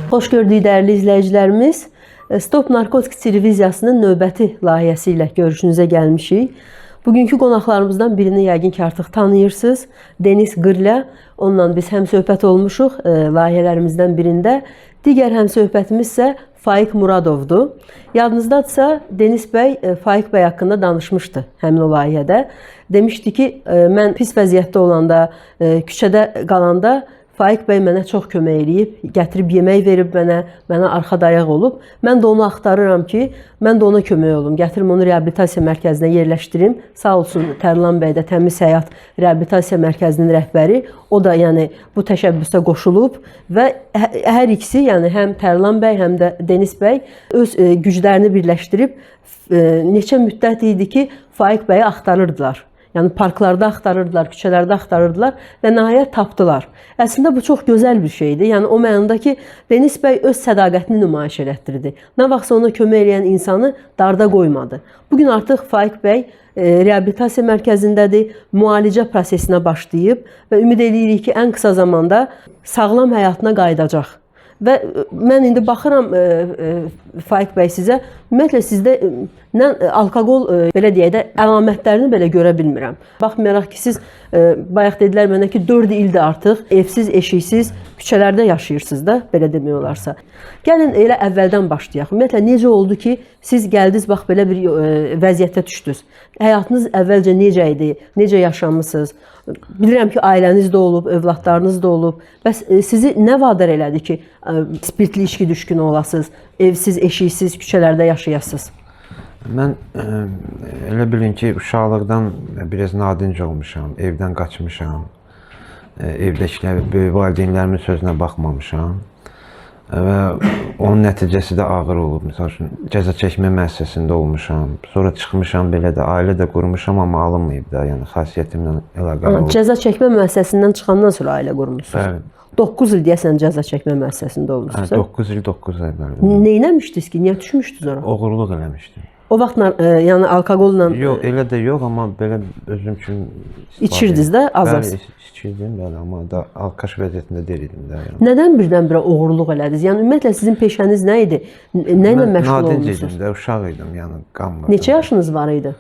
Xoş gördük dəyərli izləyicilərimiz. Stop Narkotik televiziyasının növbəti layihəsi ilə görüşünüzə gəlmişik. Bugünkü qonaqlarımızdan birini yəqin ki artıq tanıyırsınız. Deniz Qırlə. Onunla biz həmsöhbət olmuşuq layihələrimizdən birində. Digər həmsöhbətimiz isə Faiq Muradovdur. Yadınızdadırsa Deniz bəy Faiq bəy haqqında danışmışdı həmin o layihədə. Demişdi ki, mən pis vəziyyətdə olanda, küçədə qalanda Faiq bəy mənə çox kömək eləyib, gətirib yemək verib mənə arxa dayaq olub. Mən də onu axtarıram ki, mən də ona kömək olum. Gətirim onu reabilitasiya mərkəzinə yerləşdirim. Sağ olsun Tərlan bəy də Təmiz Həyat Reabilitasiya Mərkəzinin rəhbəri. O da yəni bu təşəbbüsə qoşulub və hər ikisi, yəni həm Tərlan bəy, həm də Deniz bəy öz güclərini birləşdirib neçə müddət idi ki, Faiq bəyi axtarırdılar. Yəni parklarda axtarırdılar, küçələrdə axtarırdılar və nəhayət tapdılar. Əslində bu çox gözəl bir şeydir. Yəni o mənada ki, Deniz bəy öz sədaqətini nümayiş etdirdi. Nə vaxtsa ona kömək edən insanı darda qoymadı. Bugün artıq Faiq bəy reabilitasiya mərkəzindədir, müalicə prosesinə başlayıb və ümid edirik ki, ən qısa zamanda sağlam həyatına qayıdacaq. Və mən indi baxıram Faiq bəy sizə, ümumiyyətlə sizdə nə alkoqol belə deyək də əlamətlərini belə görə bilmirəm. Baxmayaraq ki, siz bayaq dedilər mənə ki, 4 ildir artıq evsiz, eşiksiz küçələrdə yaşayırsınız da, belə demək olarsa. Gəlin elə əvvəldən başlayaq. Ümumiyyətlə necə oldu ki, siz gəldiniz, bax belə bir vəziyyətə düşdünüz. Həyatınız əvvəlcə necə idi, necə yaşamısınız? Bilirəm ki, ailəniz də olub, övladlarınız da olub. Bəs sizi nə vadar elədi ki, spirtli içki düşkünü olasınız, evsiz, eşiksiz küçələrdə yaşayasınız? Mən elə bilin ki, uşaqlıqdan biraz nadinc olmuşam, evdən qaçmışam, evdəkilər, böyük valideynlərimin sözünə baxmamışam və onun nəticəsi də ağır olub. Məsəl üçün, cəza çəkmə müəssisəsində olmuşam, sonra çıxmışam, belə də ailə də qurmuşam, amma alınmayıb da, yəni xasiyyətimlə əlaqəli olub. Cəza çəkmə müəssisəsindən çıxandan sonra ailə qurmuşsunuz? Bəli. 9 il deyəsən cəza çəkmə müəssisəsində olmuşsunuz? 9 il, 9 ay bəli. Neynəmişdiniz ki, niyə düşmüşdünüz ora? Oğurluq eləmişdim. O vaxt yəni alkoqolla... Yox, elə də yox, amma belə özüm üçün... İçirdiniz də az-az? Bəli, içirdim, bəli, amma da alkaş vəziyyətində deyildim də. Yəni. Nədən birdən-birə oğurluq elədiniz? Yəni ümumiyyətlə sizin peşəniz nə idi? Nə ilə məşğul olmuşsunuz? Nadinc idim də, uşaq idim, yəni qanmırdım. Neçə yaşınız var idi?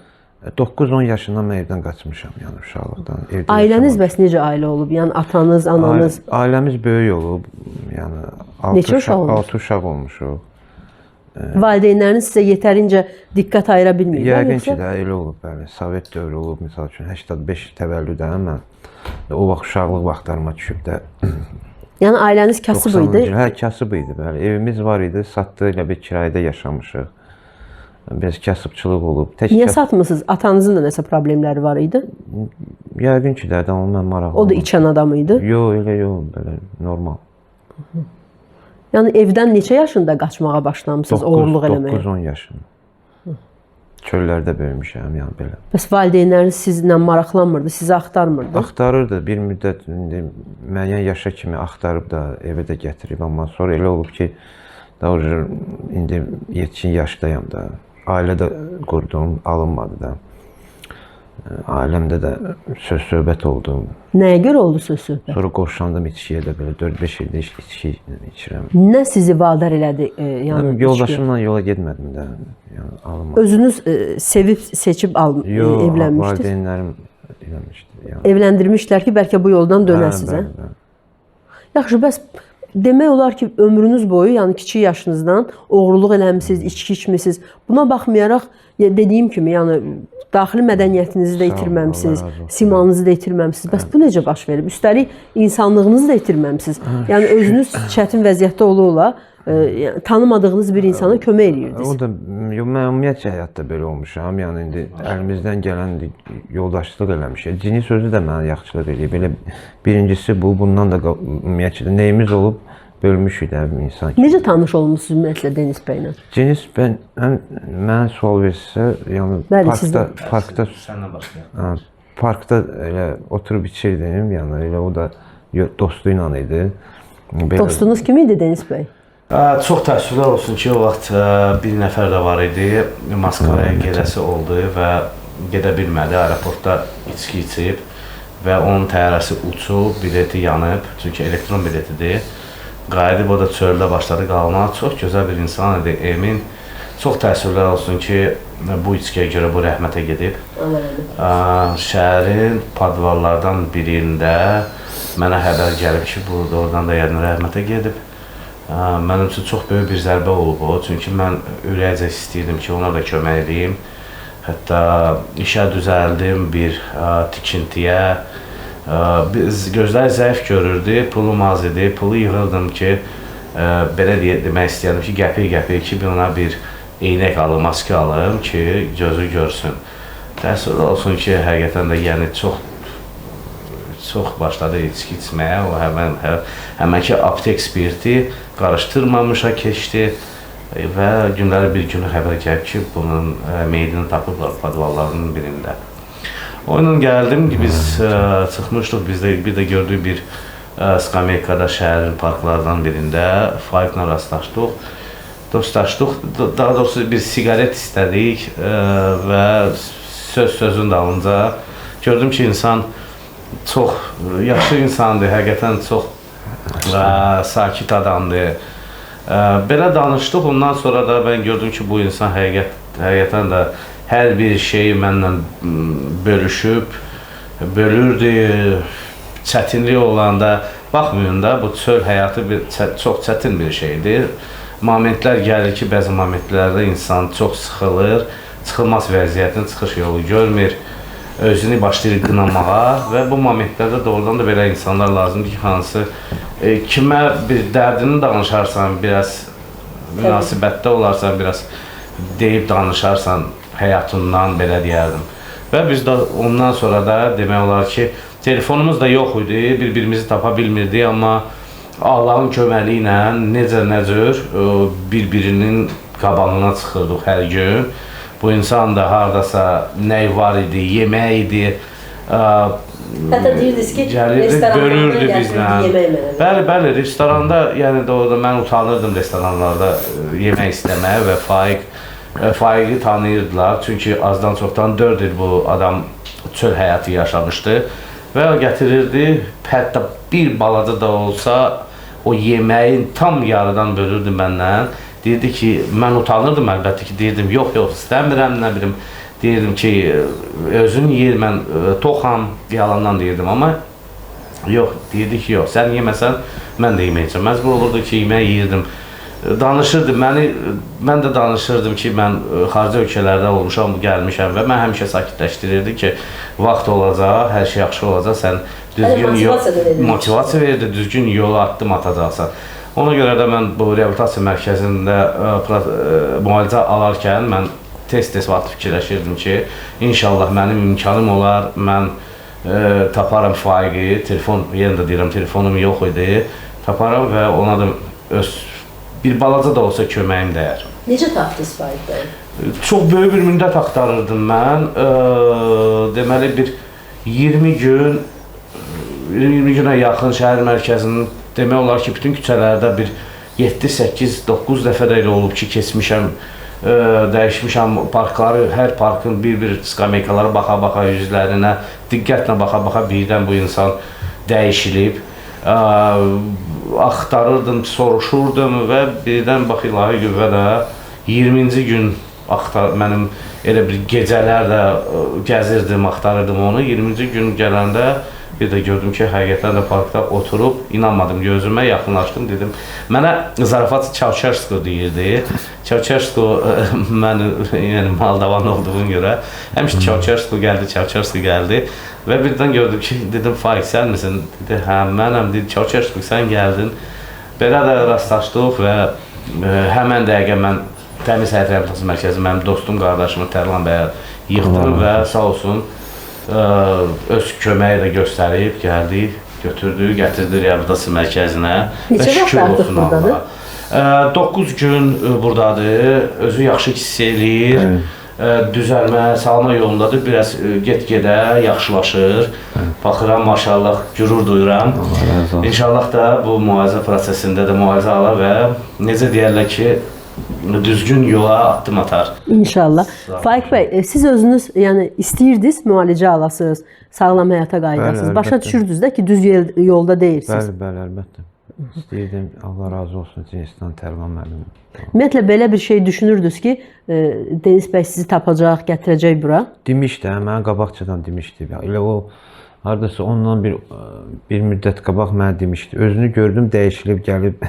9-10 yaşından mən evdən qaçmışam, yəni uşaqlıqdan. Ailəniz bəs necə ailə olub? Yəni atanız, ananız? Ailəmiz böyük olub, yəni 6 uşaq olmuşuq. Valideynləriniz sizə yetərincə diqqət ayıra bilməyiblər? Yəqin ki də elə olub, bəli. Sovet dövrü olub, misal üçün 85 təvəllüdəm mən. O vaxt uşaqlıq vaxtlarıma düşüb də. Yəni ailəniz kasıb idi? Hə, kasıb idi, bəli. Evimiz var idi, satdığı ilə bir kirayədə yaşamışıq. Biraz kasıbçılıq olub. Niyə satmısınız? Atanızın da nəsə problemləri var idi? Yəqin ki də, onunla maraqlı. O da içən adam idi? Yox, elə yox, belə normal. Yəni evdən neçə yaşında qaçmağa başlamısınız, oğurluq eləməyə? 9-10 yaşında. Çöllərdə böyümüşəm, yəni belə. Bəs valideynləriniz sizlə maraqlanmırdı, sizi axtarmırdı? Axtarırdı, bir müddət müəyyən yaşa kimi axtarıb da evə də gətirib, amma sonra elə olub ki, daha indi yetkin yaşdayam da, ailə də qurdum, alınmadı da. Ailəmdə də söz-söhbət oldum. Nəyə görə oldu söz-söhbət? Sonra qoşulandım içkiyə də belə 4-5 ildir içki içirəm. Nə sizi vadar elədi? Yoldaşımla yola getmədim də, yəni alınmadı. Özünüz sevib, seçib evlənmişdiniz? Yox, valideynlərim eləmişdi. Evləndirmişlər ki, bəlkə bu yoldan dönəsiz, hə? Yaxşı, bəs demək olar ki, ömrünüz boyu, yəni kiçik yaşınızdan oğurluq eləmişsiniz, içki içmişsiniz. Buna baxmayaraq, dediyim kimi, yəni daxili mədəniyyətinizi də itirməmisiniz, simanızı da itirməmisiniz. Bəs bu necə baş verib? Üstəlik, insanlığınızı da itirməmisiniz. Yəni özünüz çətin vəziyyətdə ola-ola tanımadığınız bir insana kömək edirdiniz. O da, mən ümumiyyətcə həyatda belə olmuşam. Yəni indi əlimizdən gələn yoldaşlıq eləmişik. Cini sözü də mənə yaxşılıq edir. Belə birincisi bu, bundan da ümumiyyətcə nəyimiz olub? Bölmüşük də bir insan kimi. Necə tanış olmuşsunuz ümumiyyətlə Deniz bəylə? Deniz bəy, mənə sual versə, yəni parkda elə oturub içirdim, yəni elə o da dostu ilə idi. Dostunuz kim idi Deniz bəy? Çox təəssüflər olsun ki, o vaxt bir nəfər də var idi, Moskvaya gedəsi oldu və gedə bilmədi, aeroportda içki içib və onun təyyarəsi uçub, bileti yanıb, çünki elektron biletidir. Qayıdıb o da çöldə başladı qalmağa. Çox gözəl bir insan idi, Emin. Çox təəssüflər olsun ki, bu içkiyə görə bu rəhmətə gedib. Şəhərin podvallardan birində mənə xəbər gəlib ki, oradan da yəni rəhmətə gedib. Mənim üçün çox böyük bir zərbə olub o, çünki mən ürəyəcək istəyirdim ki, ona da kömək edeyim. Hətta işə düzəldim bir tikintiyə. Gözləri zəif görürdü, pulum az idi, pulu yığırdım ki, belə demək istəyirdim ki, qəpik-qəpik ki, ona bir eynək alım, maske alım ki, gözü görsün. Təəssüf olsun ki, həqiqətən də yəni çox başladı içki içməyə, o həmənki aptek spirti qarışdırmamışa keçdi və günləri bir günü xəbər gəlib ki, bunun meyidini tapıblar podvallarının birində. Oyunun gəldim ki, biz çıxmışdıq, biz də bir də gördük bir skameykada şəhərin parklardan birində Faiklə rastlaşdıq. Dostlaşdıq, daha doğrusu bir sigaret istədik və sözün dalınca gördüm ki, insan çox yaxşı insandır, həqiqətən çox sakit adamdır. Belə danışdıq, ondan sonra da mən gördüm ki, bu insan həqiqətən də hər bir şeyi mənlə bölüşüb, bölürdü, çətinlik olanda, baxmayın da, bu çöl həyatı çox çətin bir şeydir. Momentlər gəlir ki, bəzi momentlərdə insan çox sıxılır, çıxılmaz vəziyyətin çıxış yolu görmür, özünü başlayır qınamağa və bu momentlərdə doğrudan da belə insanlar lazımdır ki, hansı kimə bir dərdini danışarsan, biraz münasibətdə olarsan, biraz deyib danışarsan həyatından, belə deyərdim. Və biz də ondan sonra da demək olar ki, telefonumuz da yox idi, bir-birimizi tapa bilmirdik, amma Allahın köməliyi ilə necə cür bir-birinin qabağına çıxırdıq hər gün. Bu insan da haradasa nəyi var idi, yemək idi. Hətta deyirdiniz ki, bölürdü bizlə. Bəli, restoranda, yəni doğruda mən utanırdım restoranlarda yemək istəməyə və Faiqi tanıyırdılar. Çünki azdan çoxdan 4 il bu adam çöl həyatı yaşamışdı və gətirirdi, hətta bir balaca da olsa o yeməyin tam yarıdan bölürdü məndən. Deyirdi ki, mən utanırdım əlbəttə ki, deyirdim, yox, istəmirəm, nə bilim, deyirdim ki, özün yeyir, mən toxam, yalandan deyirdim, amma yox, deyirdi ki, yox, sən yeməsən, mən də yeməyəcəm. Məcbur olurdu ki, yemək yeyirdim. Danışırdı, mən də danışırdım ki, mən xarici ölkələrdə olmuşam, gəlmişəm və mən həmişə sakitləşdirirdi ki, vaxt olacaq, hər şey yaxşı olacaq, sən düzgün motivasiya verirdi, düzgün yolu addım atacaqsan. Ona görə də mən bu reabilitasiya mərkəzində müalicə alarkən mən tez-tez vaxt fikirləşirdim ki, inşallah mənim imkanım olar, mən taparam Faiqi, yenə də deyirəm, telefonum yox idi, taparam və ona da bir balaca da olsa köməyim dəyər. Necə tapdınız Faiq bəy? Çox böyük bir müddət axtarırdım mən. Deməli bir 20 günə yaxın şəhər mərkəzinin demək olar ki, bütün küçələrdə bir 7, 8, 9 dəfə də elə olub ki, keçmişəm, dəyişmişəm parkları, hər parkın bir skameykalara baxa-baxa, yüzlərinə, diqqətlə baxa-baxa birdən bu insan dəyişilib. Axtarırdım, soruşurdum və birdən bax ilahi qüvvə də 20-ci gün mənim elə bir gecələr də gəzirdim, axtarırdım onu. 20-ci gün gələndə bir də gördüm ki, həqiqətən də parkda oturub, inanmadım gözümə, yaxınlaşdım, dedim. Mənə zarafat Çavçersko deyirdi. Çavçersko, mən Moldavan olduğum görə, həmişə Çavçersko gəldi və birdən gördüm ki, dedim, Faiq, sən misin? Dedi, hə, mənəm, dedi, Çavçersko, sən gəldin. Belə də rastlaşdıq və həmən dəqiqə mən Təmiz Həyat Reabilitasiya Mərkəzi mənim dostum, qardaşımı Tərlan bəyə yıxdım və sağ olsun, öz köməyi də göstərib, gəldi, götürdü, gətirdi reabilitasiya mərkəzinə və şükür olsun Allaha. 9 gün buradadır, özü yaxşı hiss eləyir, düzəlmə, salma yolundadır. Biraz get-gedə yaxşılaşır. Baxıram, maşallah, gürur duyuram. Allah razı olsun. İnşallah da bu müalicə prosesində də müalicə alar və necə deyərlər ki, düzgün yola addım atar. İnşallah. Faiq bəy, siz özünüz yəni istəyirdiniz müalicə alasınız, sağlam həyata qayıdasınız. Bəli, Başa əlbəttə. düşürdünüz də ki, düz yolda deyilsiniz. Bəli, əlbəttə. İstəyirdim, Allah razı olsun Cinistan Tərlan müəllim. Ümumiyyətlə belə bir şey düşünürdünüz ki, Deniz bəy sizi tapacaq, gətirəcək bura. Demişdi, mənə qabaqcadan demişdi. Elə o hardasa ondan bir müddət qabaq mənə demişdi. Özünü gördüm, dəyişilib gəlib.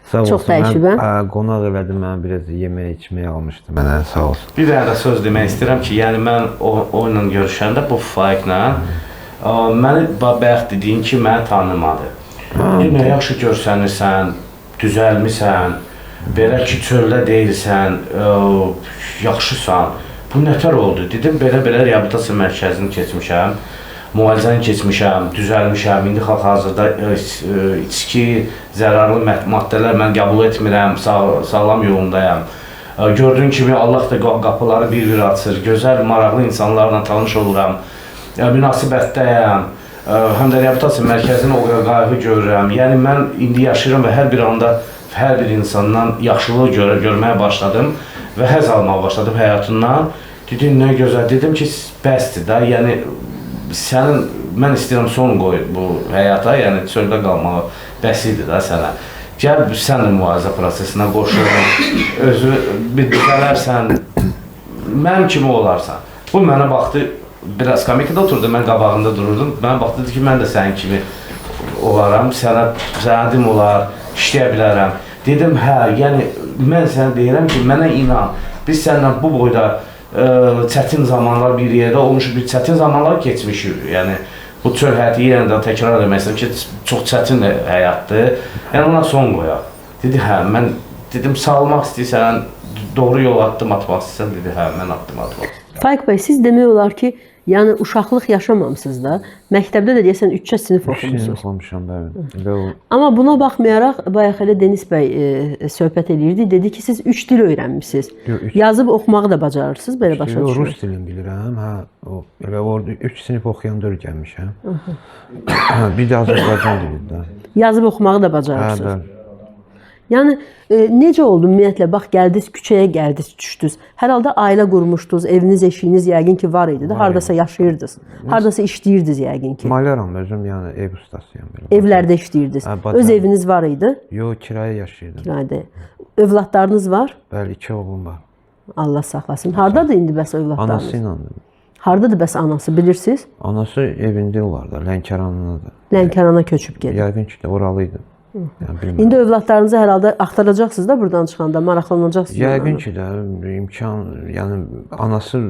Sağ olsun. Çox dəyişib, qonaq elədi, mənə biraz yemək, içmək almışdı mənə, sağ olsun. Bir dənə də söz demək istəyirəm ki, yəni mən o ilə görüşəndə bu Faiqlə məni bayaq dediyin ki, məni tanımadı. Nə yaxşı görsənirsən, düzəlmisən, belə ki, çöldə deyilsən, yaxşısan. Bu nətər oldu? Dedim, belə reabilitasiya mərkəzini keçmişəm, müalicəni keçmişəm, düzəlmişəm. İndi hal-hazırda içki, zərarlı maddələr mən qəbul etmirəm, sağlam yolundayam. Gördüyün kimi Allah da qapıları bir-bir açır, gözəl, maraqlı insanlarla tanış oluram, münasibətdəyəm. Həm də reabilitasiya mərkəzini o qədər qayğı görürəm. Yəni mən indi yaşayıram və hər bir anda hər bir insandan yaxşılıq görməyə başladım və həzz almağa başladım həyatından. Dedim, nə gözəl. Dedim ki, bəsdir də. Yəni mən istəyirəm son qoy bu həyata, yəni çöldə qalmağa bəs idi də sənə. Gəl sən də müalicə prosesinə qoşuram, özü bir düzələrsən, mənim kimi olarsan. Bu mənə baxdı. Biraz komikada oturdu, mən qabağında dururdum. Mənə baxdı, dedi ki, mən də sənin kimi olaram, sənədim olar, işləyə bilərəm. Dedim, hə, yəni mən sənə deyirəm ki, mənə inan. Biz səninlə bu boyda çətin zamanlar bir yerdə olmuşuq, bir çətin zamanlar keçmişik. Yəni bu çöl həyatı yenə də təkrar eləmək ki, çox çətin həyatdır. Yəni ona son qoyaq. Dedi, hə, mən dedim, sağlamaq istəyirsən, doğru yol addım atmaq istəyirsən, dedi, hə, mən addım atmaq istəyirəm. Faiq bəy, siz demək olar ki, yəni uşaqlıq yaşamamısınız da. Məktəbdə də deyəsən 3 sinif oxumusunuz. Oxumuşam, bəli. Amma buna baxmayaraq, bayaq elə Deniz bəy söhbət eləyirdi. Dedi ki, siz 3 dil öyrənmisiniz. Yazıb oxumağı da bacarırsınız, belə başa düşürəm. Rus dilini bilirəm, elə orada 3 sinif oxuyanda öyrənmişəm. Bir də Azərbaycan dili də. Yazıb oxumağı da bacarırsınız. Bəli. Yəni necə oldu ümumiyyətlə? Bax, gəldiniz, küçəyə gəldiniz, düşdünüz. Hər halda ailə qurmuşdunuz, eviniz, eşiyiniz yəqin ki var idi də, hardasa yaşayırdınız. Hardasa işləyirdiniz yəqin ki. Malyaram, özüm yəni ev ustasıyam. Evlərdə işləyirdiniz. Öz eviniz var idi? Yox, kirayə yaşayırdım. Kirayədə. Övladlarınız var? Bəli, 2 oğlum var. Allah saxlasın. Hardadır indi bəs övladlarınız? Anası ilə. Hardadır bəs anası, bilirsiniz? Anası evində olardı, Lənkəranlıdır. Lənkərana köçüb gedir. Yəqin ki də oralıydı. İndi övladlarınızı hər halda axtaracaqsınız da buradan çıxanda, maraqlanacaqsınız. Yəqin ki də imkan, yəni anası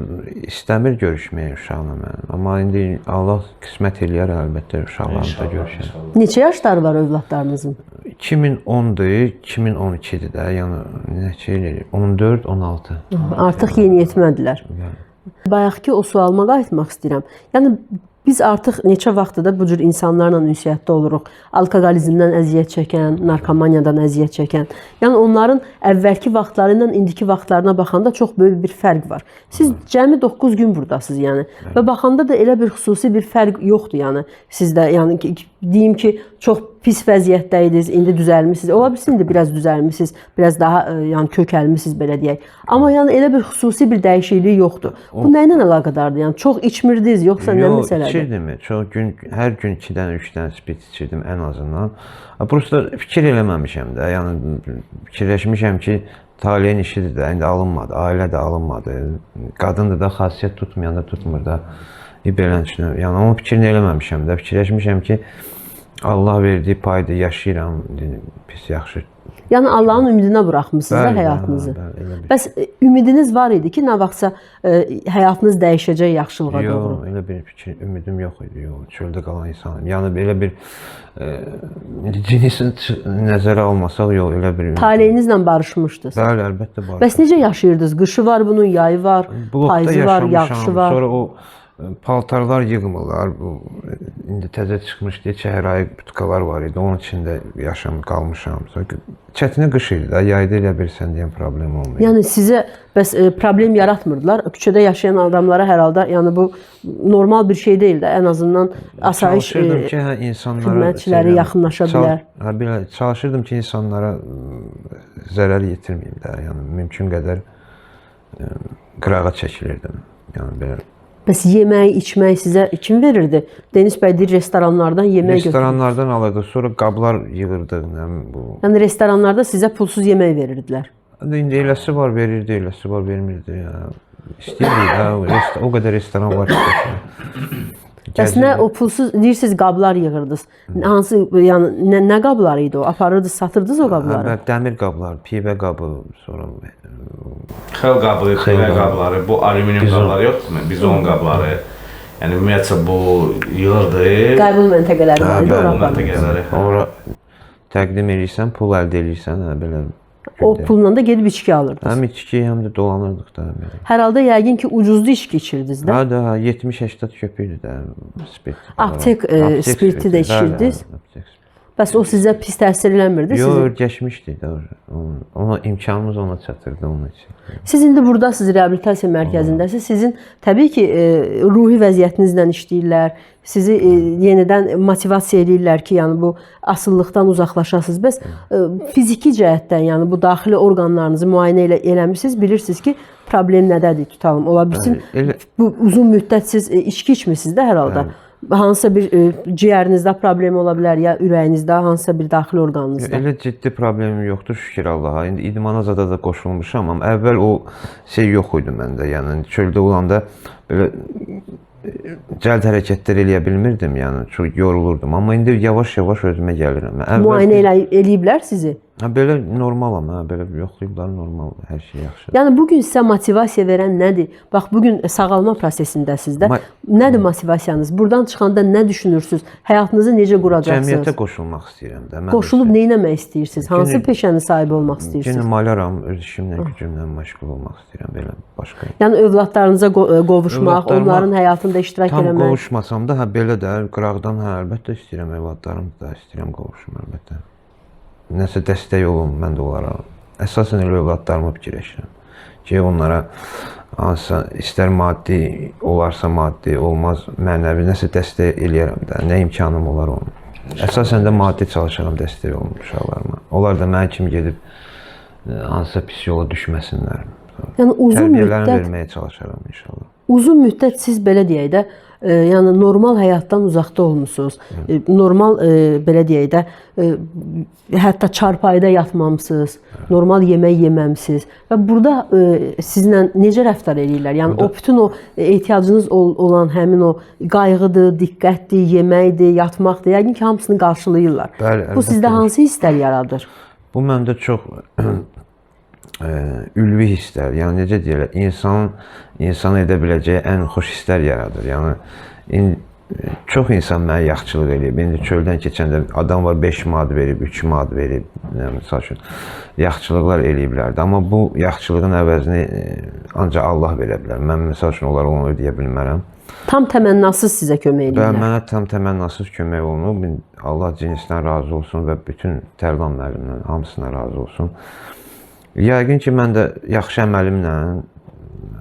istəmir görüşməyə uşaqla mənim. Amma indi Allah qismət eləyər əlbəttə uşaqlarla görüşər. Neçə yaşları var övladlarınızın? 2010-dur, 2012-dir də, yəni neçə il 14, 16. Artıq yeniyetmədilər. Bayaqki o sualıma qayıtmaq istəyirəm. Yəni biz artıq neçə vaxtdır da bu cür insanlarla ünsiyyətdə oluruq. Alkoqolizmdən əziyyət çəkən, narkomaniyadan əziyyət çəkən. Yəni onların əvvəlki vaxtları ilə indiki vaxtlarına baxanda çox böyük bir fərq var. Siz cəmi 9 gün burdasınız yəni. Və baxanda da elə bir xüsusi bir fərq yoxdur yəni. Sizdə yəni deyim ki, çox pis vəziyyətdə idiniz, indi düzəlmisiniz. Ola bilsin indi biraz düzəlmisiniz, biraz daha yəni kökəlmisiniz belə deyək. Amma yəni elə bir xüsusi bir dəyişiklik yoxdur. Bu nə ilə əlaqədardır? Yəni çox içmirdiniz, yoxsa nə məsələdir? İçirdim. Çox gün, hər gün 2-dən 3-dən spit içirdim ən azından. Prosta fikir eləməmişəm də. Yəni fikirləşmişəm ki, taleyin işidir də, indi alınmadı, ailə də alınmadı. Qadındır da xasiyyət tutmayanda tutmur da. Belə düşünürəm. Yəni onun fikrini eləməmişəm də. Fikirləşmişəm ki, Allah verdiyi payda yaşayıram, pis yaxşı. Yəni Allahın ümidinə buraxmısınız da həyatınızı. Bəs ümidiniz var idi ki, nə vaxtsa həyatınız dəyişəcək yaxşılığa doğru? Yox, elə bir fikir, ümidim yox idi. Yox, çöldə qalan insanım. Yəni belə bir cinisi nəzərə almasaq, yox, elə bir ümid. Taleyinizlə barışmışdınız? Bəli, əlbəttə barışmışdım. Bəs necə yaşayırdınız? Qışı var bunun, yayı var, payızı var, yağışı var. Sonra o paltarlar yığmırlar. Bu indi təzə çıxmış deyə çəhrayı butkalar var idi. Onun içində qalmışam. Çətini qış idi da, yayda elə bilsən deyən problem olmuyor. Yəni sizə bəs problem yaratmırdılar. Küçədə yaşayan adamlara hər halda, yəni bu normal bir şey deyil də, ən azından asayiş çalışırdım ki, insanlara xidmətçiləri yaxınlaşa bilər. Belə çalışırdım ki, insanlara zərər yetirməyim də, yəni mümkün qədər qırağa çəkilirdim. Yəni belə. Bəs yemək, içmək sizə kim verirdi? Deniz bəy deyir, restoranlardan yemək götürürdü. Restoranlardan alırdı, sonra qablar yığırdıq. Yəni restoranlarda sizə pulsuz yemək verirdilər. İndi eləsi var verirdi, eləsi var vermirdi. İstəyirdik, o qədər restoran var ki. Bəs nə o pulsuz deyirsiniz qablar yığırdınız. Hansı, yəni nə qabları idi o? Aparırdınız, satırdınız o qabları? Dəmir qablar, pivə qabı, sonra xel qabı, pivə qabları, bu alüminium qabları yoxdur mu? Bizon qabları. Yəni ümumiyyətlə bu yığırdı. Qaybul məntəqələri var idi Qaybul məntəqələri. Ora təqdim edirsən, pul əldə edirsən, belə. O pulla da gedib içki alırdınız. Həm içki, həm də dolanırdıq da. Hər halda yəqin ki, ucuzlu içki içirdiniz də. Hə də, 70-80 köpüydü də spirt. Aptek spirti də içirdiniz. Bəs o sizə pis təsir eləmirdi? Yox, öyrəşmişdi də. Ona imkanımız ona çatırdı onun üçün. Siz indi buradasınız, reabilitasiya mərkəzindəsiniz. Sizin təbii ki, ruhi vəziyyətinizlə işləyirlər. Sizi yenidən motivasiya edirlər ki, yəni bu asılılıqdan uzaqlaşasınız. Bəs fiziki cəhətdən, yəni bu daxili orqanlarınızı müayinə eləmişsiniz, bilirsiniz ki, problem nədədir, tutalım. Ola bilsin, bu uzun müddət siz içki içmirsiniz də hər halda. Hansısa bir ciyərinizdə problem ola bilər, ya ürəyinizdə, hansısa bir daxili orqanınızda. Elə ciddi problemim yoxdur, şükür Allaha. İndi idmana zada da qoşulmuşam, amma əvvəl o şey yox idi məndə. Yəni çöldə olanda belə cəld hərəkətlər eləyə bilmirdim, yəni çox yorulurdum. Amma indi yavaş-yavaş özümə gəlirəm. Müayinə eləyiblər sizi? Belə normalam, belə yoxlayıblar, normaldır, hər şey yaxşıdır. Yəni bugün sizə motivasiya verən nədir? Bax, bugün sağalma prosesindəsiniz də. Nədir motivasiyanız? Buradan çıxanda nə düşünürsünüz? Həyatınızı necə quracaqsınız? Cəmiyyətə qoşulmaq istəyirəm də. Qoşulub nə etmək istəyirsiniz? Hansı peşənin sahibi olmaq istəyirsiniz? Yenə malaram, öz işimlə, gücümlə məşğul olmaq istəyirəm, belə başqa. Yəni övladlarınıza qovuşmaq, onların həyatında iştirak eləmək. Tam qovuşmasam da, belə də, qıraqdan, əlbəttə istəyirəm, övladlarım da istəyirəm qovuşum, əlbəttə. Nəsə dəstək olun, mən də onlara. Əsasən elə övladlarımı fikirləşirəm ki, onlara hansısa istər maddi olarsa maddi, olmaz mənəvi nəsə dəstək eləyərəm də, nə imkanım olar onun. Əsasən də maddi çalışaram dəstək olun uşaqlarıma. Onlar da mən kimi gedib hansısa pis yola düşməsinlər. Yəni uzun tərbiyələrini verməyə çalışaram inşallah. Uzun müddət siz belə deyək də, yəni normal həyatdan uzaqda olmusunuz. Normal belə deyək də, hətta çarpayıda yatmamısınız, normal yemək yeməmisiniz. Və burada sizlə necə rəftar edirlər? Yəni o bütün o ehtiyacınız olan həmin o qayğıdır, diqqətdir, yeməkdir, yatmaqdır. Yəqin ki, hamısını qarşılayırlar. Bəli, bu sizdə hansı hisslər yaradır? Bu məndə çox ülvi hisslər, yəni necə deyirlər, insan edə biləcəyi ən xoş hisslər yaradır. Yəni çox insan mənə yaxşılıq eləyib. İndi çöldən keçəndə adam var 5 manat verib, 3 manat verib, məsəl üçün yaxşılıqlar eləyiblərdi. Amma bu yaxşılığın əvəzini ancaq Allah verə bilər. Mən məsəl üçün onlara onu ödəyə bilmərəm. Tam təmənnasız sizə kömək edirlər. Mənə tam təmənnasız kömək olunub. Allah cinsindən razı olsun və bütün Tərlan müəllimdən hamısına razı olsun. Yəqin ki, mən də yaxşı əməlimlə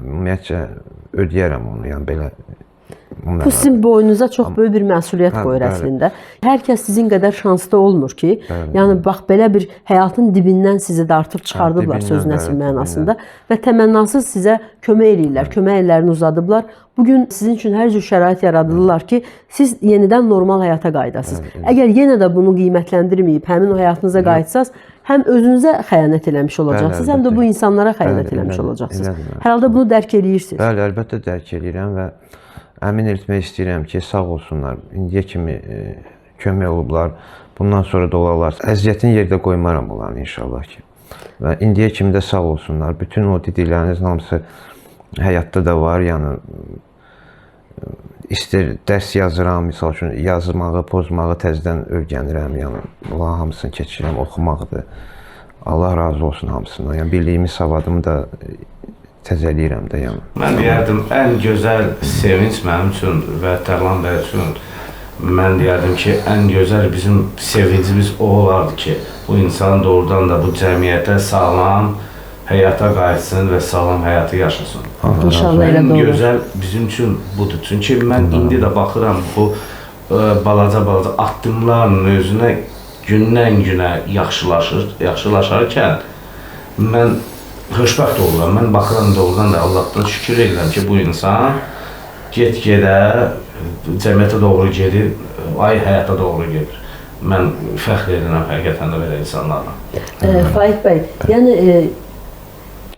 ümumiyyətcə ödəyərəm onu, yəni belə. Bu sizin boynunuza çox böyük bir məsuliyyət qoyur əslində. Hər kəs sizin qədər şanslı olmur ki, yəni bax belə bir həyatın dibindən sizi dartıb çıxardıblar sözün əsl mənasında və təmənnasız sizə kömək eləyirlər, kömək əllərini uzadıblar. Bugün sizin üçün hər cür şərait yaradılırlar ki, siz yenidən normal həyata qayıdasınız. Əgər yenə də bunu qiymətləndirməyib, həmin o həyatınıza qayıtsaz, həm özünüzə xəyanət eləmiş olacaqsınız, həm də bu insanlara xəyanət eləmiş olacaqsınız. Hər halda bunu dərk eləyirsiniz. Bəli, əlbəttə dərk eləyirəm və əmin etmək istəyirəm ki, sağ olsunlar. İndiyə kimi kömək olublar. Bundan sonra da olarlar. Əziyyətini yerdə qoymaram onların inşallah ki. Və indiyə kimi də sağ olsunlar. Bütün o dediklərinizin hamısı həyatda da var. Yəni istər dərs yazıram, misal üçün yazmağı, pozmağı təzədən öyrənirəm. Yəni bunların hamısını keçirəm, oxumaqdır. Allah razı olsun hamısından. Yəni bildiyimi, savadımı da təzələyirəm də yəni. Mən deyərdim, ən gözəl sevinç mənim üçün və Tərlan bəy üçün mən deyərdim ki, ən gözəl bizim sevincimiz o olardı ki, bu insan doğrudan da bu cəmiyyətə sağlam həyata qayıtsın və sağlam həyatı yaşasın. İnşallah elə Ən də olur. gözəl bizim üçün budur. Çünki mən indi də baxıram bu balaca addımların özünə gündən-günə yaxşılaşarkən mən xoşbəxt oluram. Mən baxıram doğrudan da Allahdan şükür edirəm ki, bu insan get-gedə cəmiyyətə doğru gedir, həyata doğru gedir. Mən fəxr edirəm həqiqətən də belə insanlarla. Faiq bəy, yəni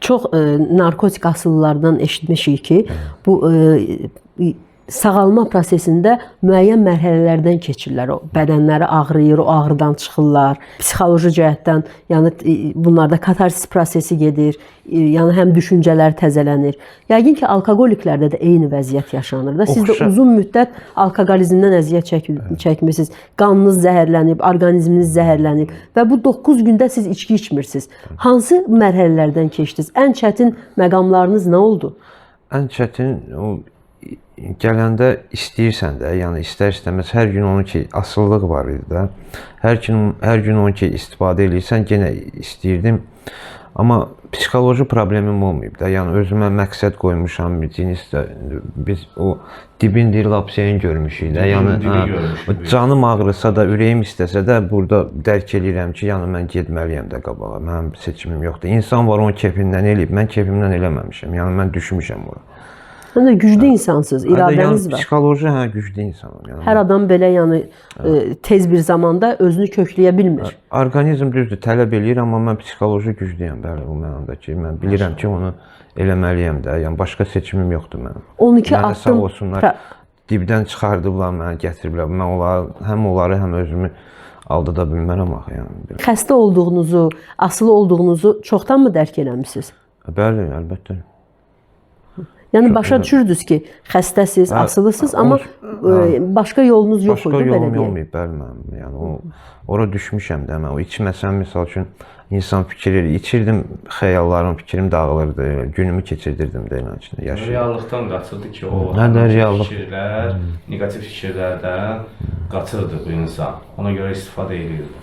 çox narkotik asıllardan eşitmişik ki, bu sağalma prosesində müəyyən mərhələlərdən keçirlər. O bədənləri ağrıyır, o ağrıdan çıxırlar. Psixoloji cəhətdən, yəni bunlarda katarsis prosesi gedir. Yəni həm düşüncələr təzələnir. Yəqin ki, alkoqoliklərdə də eyni vəziyyət yaşanır da. Siz də uzun müddət alkoqolizmdən əziyyət çəkmirsiniz. Qanınız zəhərlənib, orqanizminiz zəhərlənib və bu 9 gündə siz içki içmirsiniz. Hansı mərhələlərdən keçdiniz? Ən çətin məqamlarınız nə oldu? Ən çətin o gələndə istəyirsən də, yəni istər-istəməz hər gün onun ki asıllıq var idi də. Hər gün onun ki istifadə edirsən, yenə istəyirdim. Amma psixoloji problemim olmayıb da. Yəni özümə məqsəd qoymuşam, cinsdə biz o dibin deyil lapseyin görmüşük də. Yəni canım ağrısa da, ürəyim istəsə də burada dərk edirəm ki, yəni mən getməliyəm də qabağa. Mənim seçimim yoxdur. İnsan var onun kefindən eləyib, mən kefimdən eləməmişəm. Yəni mən düşmüşəm ora. Həm də güclü insansınız, iradəniz var. Psixoloji güclü insanım. Yəni, hər adam belə yəni tez bir zamanda özünü kökləyə bilmir. Orqanizm düzdür, tələb eləyir, amma mən psixoloji güclüyəm, bəli, bu mənada ki, mən bilirəm ki, onu eləməliyəm də. Yəni başqa seçimim yoxdur mənim. 12 Mənə sağ addım olsunlar, dibdən çıxardıblar, məni gətiriblər. Mən həm onları, həm özümü aldada bilmərəm axı, yəni. Xəstə olduğunuzu, asılı olduğunuzu çoxdanmı dərk eləmisiniz? Bəli, əlbəttə. Yəni başa düşürdünüz ki, xəstəsiz, asılısınız, amma başqa yolunuz yox idi, belə deyək. Başqa yolum deyək. olmayıb, bəli mənim. Yəni ora düşmüşəm də mən. O içməsəm misal üçün insan fikir içirdim, xəyallarım, fikrim dağılırdı. Günümü keçirdirdim də ilə içində yaşayırdım. Reallıqdan qaçırdı ki, o fikirlər, negativ fikirlərdən qaçırdı bu insan. Ona görə istifadə edirdi.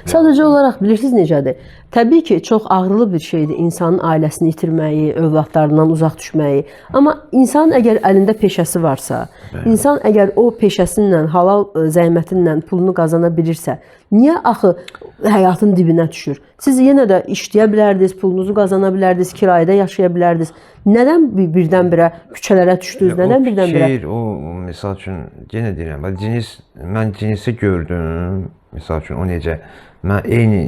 Sadəcə olaraq bilirsiniz necədir? Təbii ki, çox ağrılı bir şeydir insanın ailəsini itirməyi, övladlarından uzaq düşməyi. Amma insanın əgər əlində peşəsi varsa, insan əgər o peşəsinlə, halal zəhmətinlə pulunu qazana bilirsə, niyə axı həyatın dibinə düşür? Siz yenə də işləyə bilərdiniz, pulunuzu qazana bilərdiniz, kirayədə yaşaya bilərdiniz. Nədən birdən-birə küçələrə düşdünüz? Nədən birdən-birə? O misal üçün yenə deyirəm, mən cinsi gördüm. Misal üçün o necə mən eyni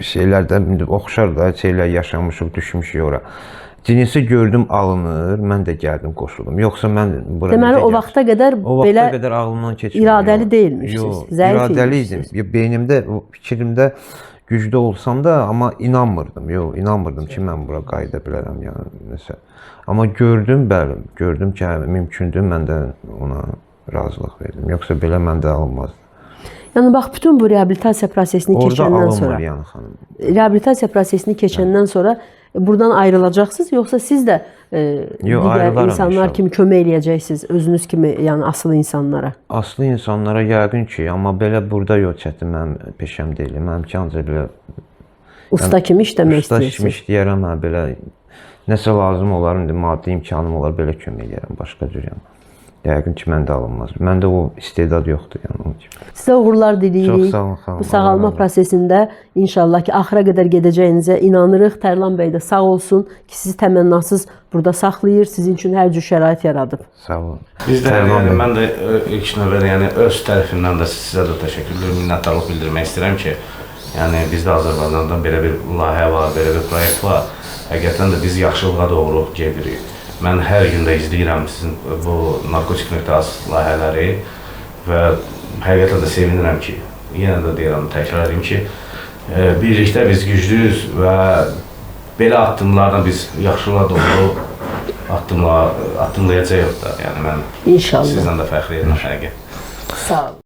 şeylərdən oxşar da şeylər yaşamışıq, düşmüşük ora. Cinsi gördüm alınır, mən də gəldim qoşuldum. Yoxsa mən bura deməli o vaxta qədər belə ağlımdan keçmir. İradəli deyilmişsiniz. Zəif iradəliydim. Beynimdə, fikrimdə güclü olsam da, amma inanmırdım. Yox, inanmırdım ki, mən bura qayıda bilərəm yəni nəsə. Amma gördüm, bəli, gördüm ki, mümkündür, mən də ona razılıq verdim. Yoxsa belə məndə alınmazdı. Yəni bax bütün bu reabilitasiya prosesini keçəndən sonra, yəni xanım. Reabilitasiya prosesini keçəndən sonra buradan ayrılacaqsınız, yoxsa siz də digər insanlar kimi kömək eləyəcəksiniz, özünüz kimi, yəni asılı insanlara? Asılı insanlara yəqin ki, amma belə burada yox, çətin mənim peşəm deyil. Mənim ki, ancaq belə usta kimi işləmək istəyirsiniz. Usta kimi işləyərəm, belə nəsə lazım olar, indi maddi imkanım olar, belə kömək eləyərəm, başqa cür yəni. Yəqin ki, məndə alınmaz. Məndə o istedad yoxdur, yəni onun kimi. Sizə uğurlar diləyirik. Çox sağ olun, xanım. Bu sağalma prosesində inşallah ki, axıra qədər gedəcəyinizə inanırıq. Tərlan bəy də sağ olsun ki, sizi təmənnasız burada saxlayır, sizin üçün hər cür şərait yaradıb. Sağ olun. Biz də, yəni, mən də ilk növbədə, yəni, öz tərəfimdən də sizə də təşəkkürlər, minnətdarlıq bildirmək istəyirəm ki, yəni, bizdə Azərbaycandan belə bir layihə var, belə bir proyekt var. Həqiqətən də biz yaxşılığa doğru gedirik. Mən hər gün də izləyirəm sizin bu narkotik.az layihələri və həqiqətən də sevinirəm ki, yenə də deyirəm, təkrar edeyim ki, birlikdə biz güclüyüz və belə addımlarla biz yaxşılığa doğru addımlayacağıq da. Yəni mən sizdən də fəxr edirəm həqiqət. Sağ olun.